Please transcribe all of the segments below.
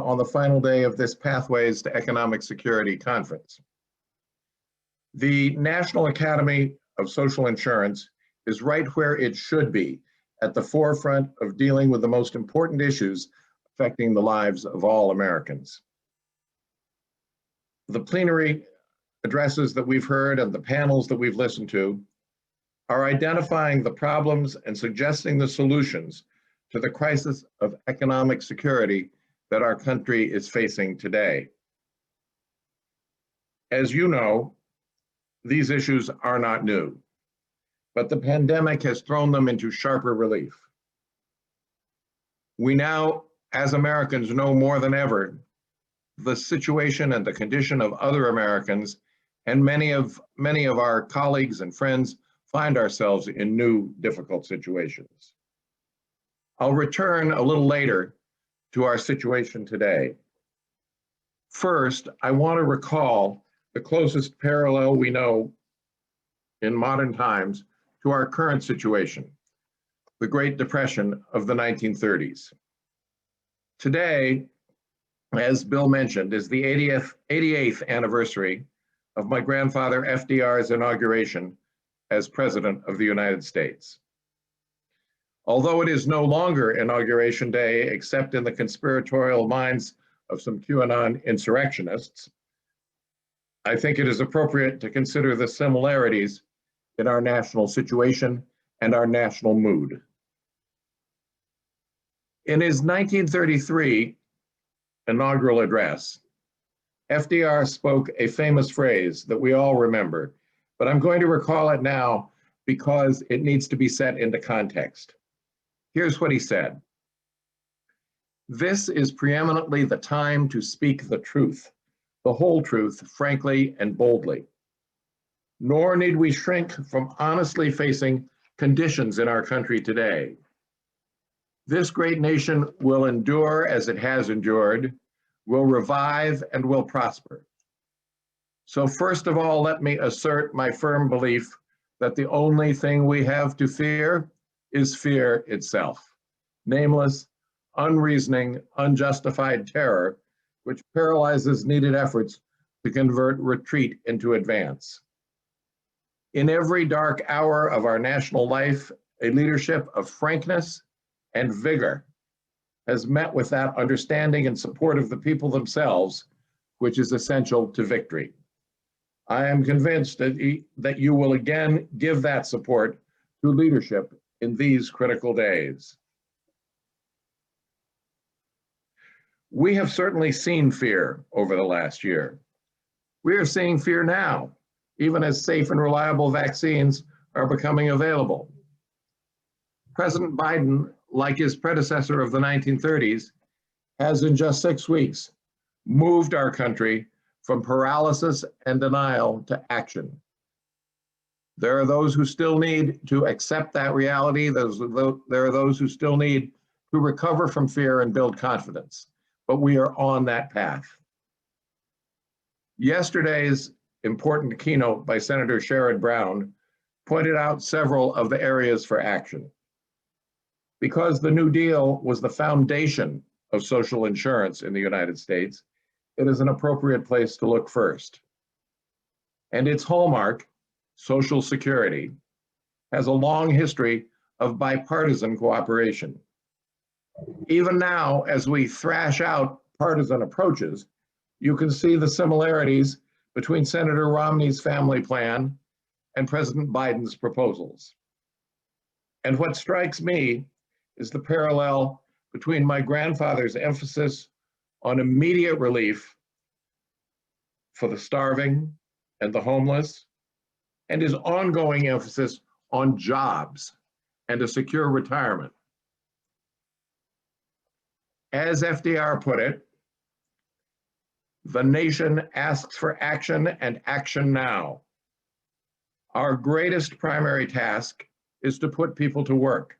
on the final day of this Pathways to Economic Security conference. The National Academy of Social Insurance is right where it should be, at the forefront of dealing with the most important issues affecting the lives of all Americans. The plenary addresses that we've heard and the panels that we've listened to are identifying the problems and suggesting the solutions to the crisis of economic security that our country is facing today. As you know, these issues are not new, but the pandemic has thrown them into sharper relief. We now, as Americans, know more than ever the situation and the condition of other Americans, and many of our colleagues and friends find ourselves in new, difficult situations. I'll return a little later to our situation today. First, I want to recall the closest parallel we know in modern times to our current situation, the Great Depression of the 1930s. Today, as Bill mentioned, is the 88th anniversary of my grandfather FDR's inauguration as President of the United States. Although it is no longer Inauguration Day, except in the conspiratorial minds of some QAnon insurrectionists, I think it is appropriate to consider the similarities in our national situation and our national mood. In his 1933 inaugural address, FDR spoke a famous phrase that we all remember, but I'm going to recall it now because it needs to be set into context. Here's what he said. "This is preeminently the time to speak the truth, the whole truth, frankly and boldly. Nor need we shrink from honestly facing conditions in our country today. This great nation will endure as it has endured, will revive and will prosper. So first of all, let me assert my firm belief that the only thing we have to fear is fear itself, nameless, unreasoning, unjustified terror, which paralyzes needed efforts to convert retreat into advance. In every dark hour of our national life, a leadership of frankness and vigor has met with that understanding and support of the people themselves, which is essential to victory. I am convinced that you will again give that support to leadership in these critical days." We have certainly seen fear over the last year. We are seeing fear now, even as safe and reliable vaccines are becoming available. President Biden, like his predecessor of the 1930s, has in just 6 weeks moved our country from paralysis and denial to action. There are those who still need to accept that reality. There are those who still need to recover from fear and build confidence, but we are on that path. Yesterday's important keynote by Senator Sherrod Brown pointed out several of the areas for action. Because the New Deal was the foundation of social insurance in the United States, it is an appropriate place to look first. And its hallmark, Social Security, has a long history of bipartisan cooperation. Even now, as we thrash out partisan approaches, you can see the similarities between Senator Romney's family plan and President Biden's proposals. And what strikes me is the parallel between my grandfather's emphasis on immediate relief for the starving and the homeless, and his ongoing emphasis on jobs and a secure retirement. As FDR put it, the nation asks for action and action now. Our greatest primary task is to put people to work.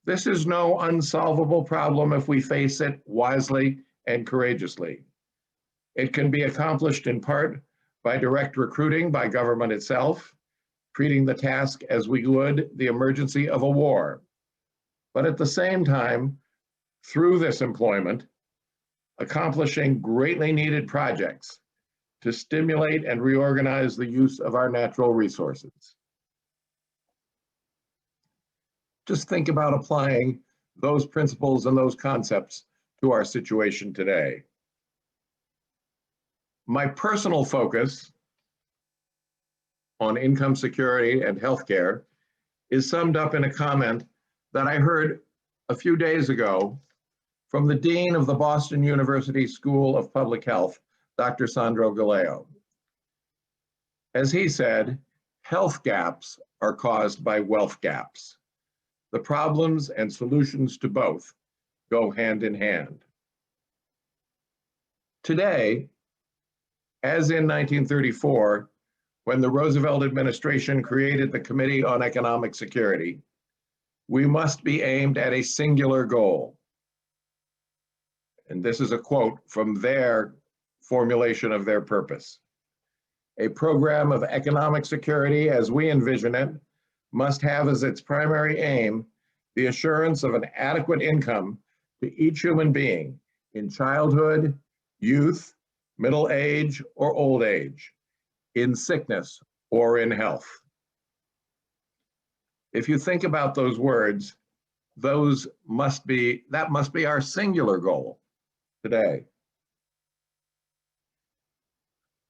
This is no unsolvable problem if we face it wisely and courageously. It can be accomplished in part by direct recruiting by government itself, treating the task as we would the emergency of a war. But at the same time, through this employment, accomplishing greatly needed projects to stimulate and reorganize the use of our natural resources. Just think about applying those principles and those concepts to our situation today. My personal focus on income security and healthcare is summed up in a comment that I heard a few days ago from the Dean of the Boston University School of Public Health, Dr. Sandro Galeo. As he said, health gaps are caused by wealth gaps. The problems and solutions to both go hand in hand. Today, as in 1934, when the Roosevelt administration created the Committee on Economic Security, we must be aimed at a singular goal. And this is a quote from their formulation of their purpose. A program of economic security, as we envision it, must have as its primary aim the assurance of an adequate income to each human being in childhood, youth, middle age, or old age, in sickness or in health. If you think about those words, that must be our singular goal today.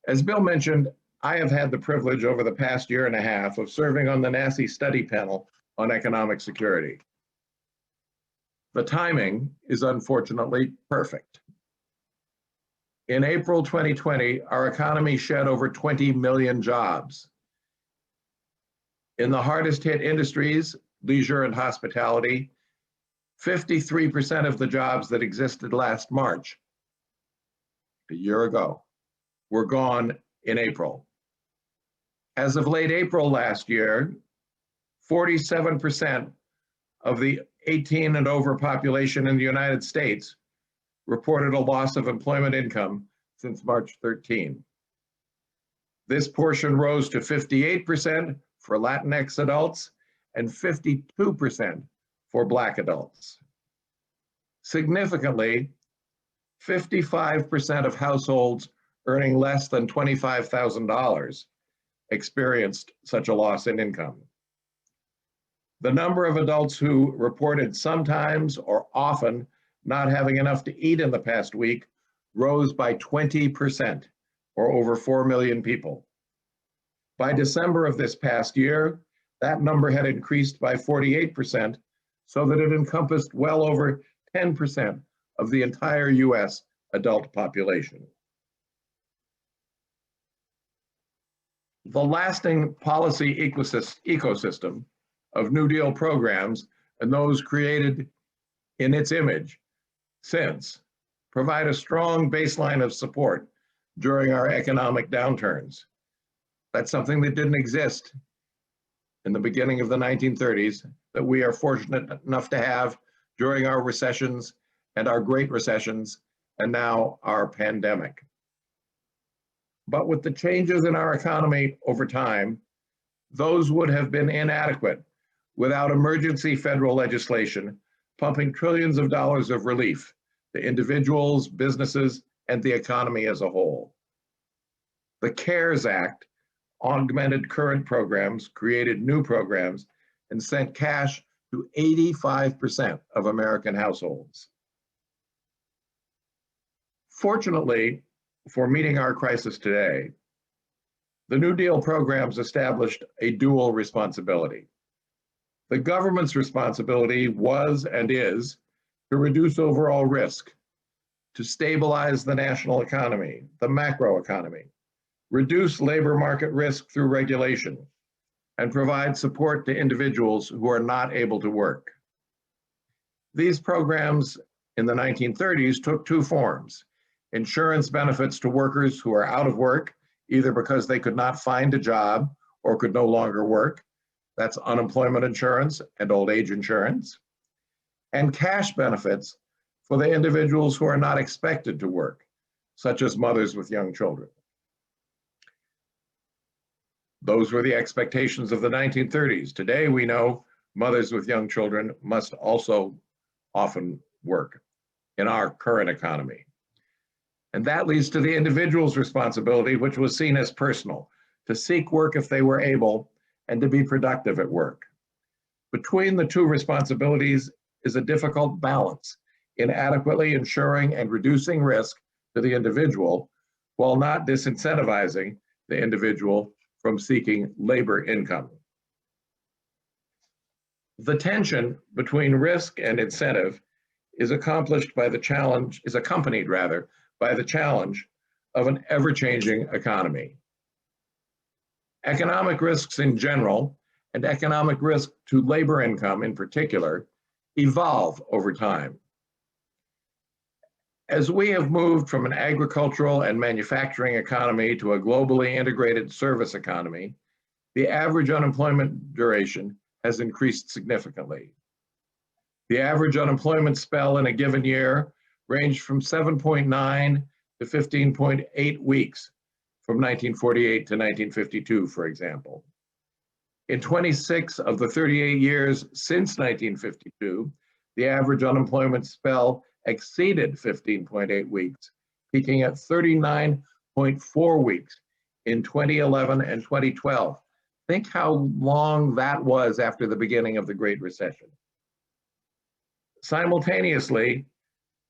As Bill mentioned, I have had the privilege over the past year and a half of serving on the NACI study panel on economic security. The timing is unfortunately perfect. In April 2020, our economy shed over 20 million jobs. In the hardest hit industries, leisure and hospitality, 53% of the jobs that existed last March, a year ago, were gone in April. As of late April last year, 47% of the 18 and over population in the United States reported a loss of employment income since March 13. This portion rose to 58% for Latinx adults and 52% for Black adults. Significantly, 55% of households earning less than $25,000 experienced such a loss in income. The number of adults who reported sometimes or often not having enough to eat in the past week rose by 20%, or over 4 million people. By December of this past year, that number had increased by 48%, so that it encompassed well over 10% of the entire US adult population. The lasting policy ecosystem of New Deal programs and those created in its image since provide a strong baseline of support during our economic downturns. That's something that didn't exist in the beginning of the 1930s, that we are fortunate enough to have during our recessions and our great recessions, and now our pandemic. But with the changes in our economy over time, those would have been inadequate without emergency federal legislation pumping trillions of dollars of relief to individuals, businesses, and the economy as a whole. The CARES Act augmented current programs, created new programs, and sent cash to 85% of American households. Fortunately, for meeting our crisis today, the New Deal programs established a dual responsibility. The government's responsibility was and is to reduce overall risk, to stabilize the national economy, the macroeconomy, reduce labor market risk through regulation, and provide support to individuals who are not able to work. These programs in the 1930s took two forms: insurance benefits to workers who are out of work, either because they could not find a job or could no longer work. That's unemployment insurance and old age insurance. And cash benefits for the individuals who are not expected to work, such as mothers with young children. Those were the expectations of the 1930s. Today, we know mothers with young children must also often work in our current economy. And that leads to the individual's responsibility, which was seen as personal, to seek work if they were able and to be productive at work. Between the two responsibilities is a difficult balance in adequately ensuring and reducing risk to the individual while not disincentivizing the individual from seeking labor income. The tension between risk and incentive is accompanied by the challenge of an ever-changing economy. Economic risks in general, and economic risk to labor income in particular, evolve over time. As we have moved from an agricultural and manufacturing economy to a globally integrated service economy, the average unemployment duration has increased significantly. The average unemployment spell in a given year ranged from 7.9 to 15.8 weeks from 1948 to 1952, for example. In 26 of the 38 years since 1952, the average unemployment spell exceeded 15.8 weeks, peaking at 39.4 weeks in 2011 and 2012. Think how long that was after the beginning of the Great Recession. Simultaneously,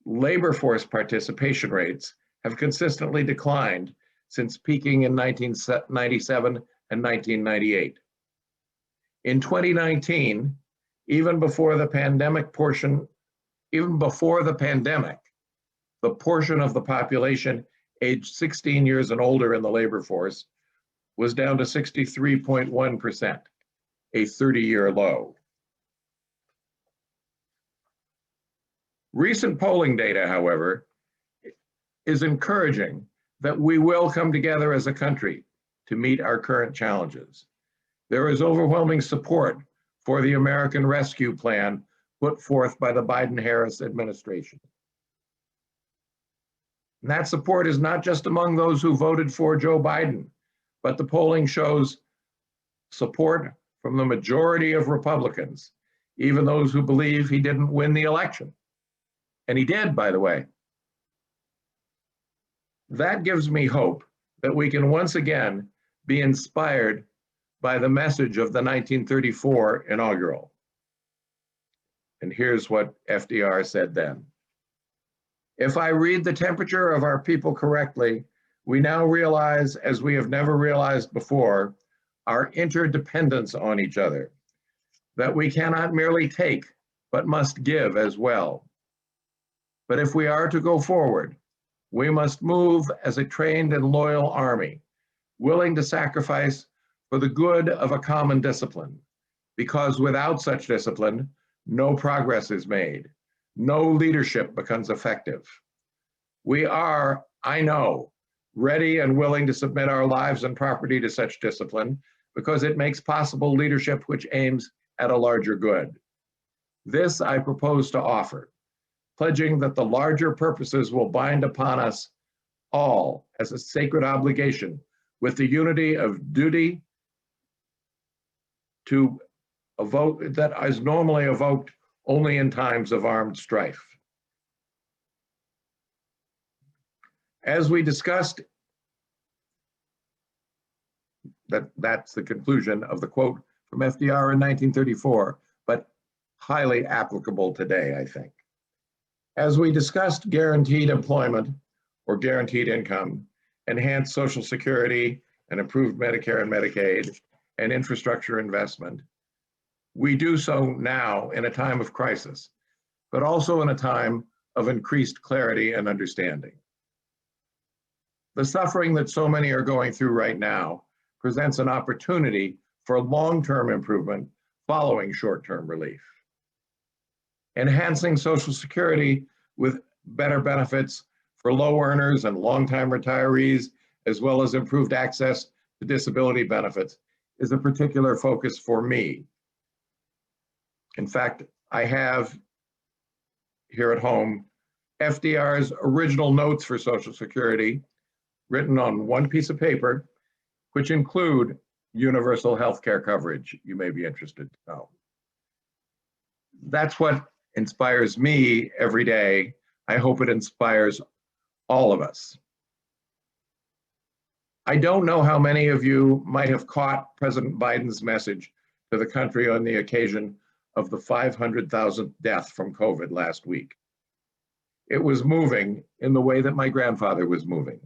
labor force participation rates have consistently declined since peaking in 1997 and 1998. In 2019, even before the pandemic, the portion of the population aged 16 years and older in the labor force was down to 63.1%, a 30-year low. Recent polling data, however, is encouraging that we will come together as a country to meet our current challenges. There is overwhelming support for the American Rescue Plan put forth by the Biden-Harris administration. And that support is not just among those who voted for Joe Biden, but the polling shows support from the majority of Republicans, even those who believe he didn't win the election. And he did, by the way. That gives me hope that we can once again be inspired by the message of the 1934 inaugural. And here's what FDR said then. If I read the temperature of our people correctly, we now realize, as we have never realized before, our interdependence on each other, that we cannot merely take, but must give as well. But if we are to go forward, we must move as a trained and loyal army, willing to sacrifice for the good of a common discipline, because without such discipline, no progress is made, no leadership becomes effective. We are, I know, ready and willing to submit our lives and property to such discipline because it makes possible leadership which aims at a larger good. This I propose to offer, pledging that the larger purposes will bind upon us all as a sacred obligation with the unity of duty to evoke that is normally evoked only in times of armed strife. As we discussed, that's the conclusion of the quote from FDR in 1934, but highly applicable today, I think. As we discussed guaranteed employment or guaranteed income, enhanced Social Security, and improved Medicare and Medicaid, and infrastructure investment, we do so now in a time of crisis, but also in a time of increased clarity and understanding. The suffering that so many are going through right now presents an opportunity for long-term improvement following short-term relief. Enhancing Social Security with better benefits for low earners and long-time retirees, as well as improved access to disability benefits, is a particular focus for me. In fact, I have here at home FDR's original notes for Social Security written on one piece of paper, which include universal health care coverage. You may be interested to know. That's what inspires me every day. I hope it inspires all of us. I don't know how many of you might have caught President Biden's message to the country on the occasion of the 500,000th death from COVID last week. It was moving in the way that my grandfather was moving.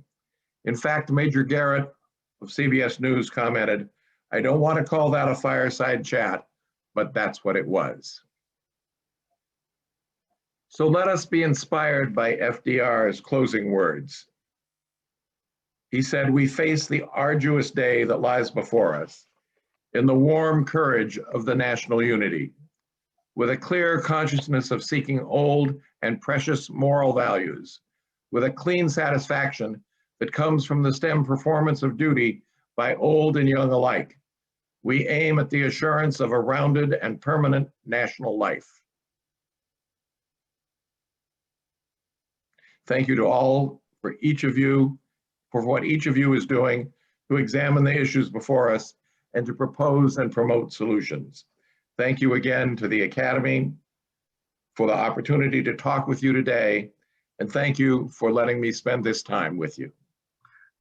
In fact, Major Garrett of CBS News commented, "I don't want to call that a fireside chat, but that's what it was." So let us be inspired by FDR's closing words. He said, "We face the arduous day that lies before us in the warm courage of the national unity, with a clear consciousness of seeking old and precious moral values, with a clean satisfaction that comes from the stem performance of duty by old and young alike. We aim at the assurance of a rounded and permanent national life." Thank you to all for each of you, for what each of you is doing to examine the issues before us and to propose and promote solutions. Thank you again to the Academy for the opportunity to talk with you today, and thank you for letting me spend this time with you.